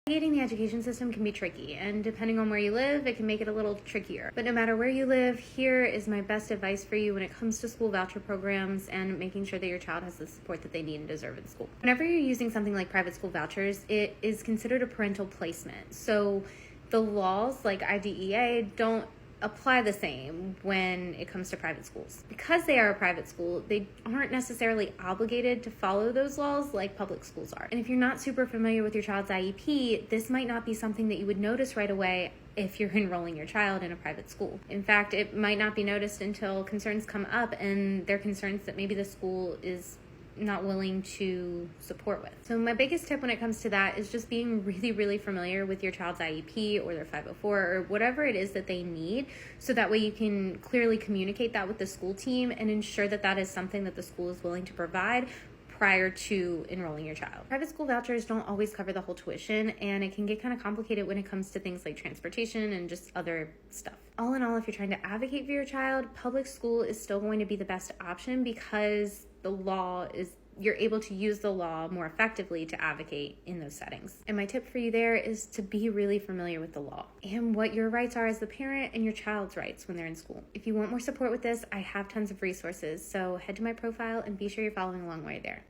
Navigating the education system can be tricky, and depending on where you live, it can make it a little trickier. But no matter where you live, here is my best advice for you when it comes to school voucher programs and making sure that your child has the support that they need and deserve in school. Whenever you're using something like private school vouchers, it is considered a parental placement. So the laws like IDEA don't apply the same when it comes to private schools. Because they are a private school, they aren't necessarily obligated to follow those laws like public schools are. And if you're not super familiar with your child's IEP, this might not be something that you would notice right away if you're enrolling your child in a private school. In fact, it might not be noticed until concerns come up and they're concerns that maybe the school is not willing to support with. So my biggest tip when it comes to that is just being really familiar with your child's IEP or their 504 or whatever it is that they need, so that way you can clearly communicate that with the school team and ensure that that is something that the school is willing to provide prior to enrolling your child. Private school vouchers don't always cover the whole tuition, and it can get kind of complicated when it comes to things like transportation and just other stuff. All in all, if you're trying to advocate for your child, public school is still going to be the best option because you're able to use the law more effectively to advocate in those settings. And my tip for you there is to be really familiar with the law and what your rights are as the parent and your child's rights when they're in school. If you want more support with this, I have tons of resources, so head to my profile and be sure you're following along while you're there.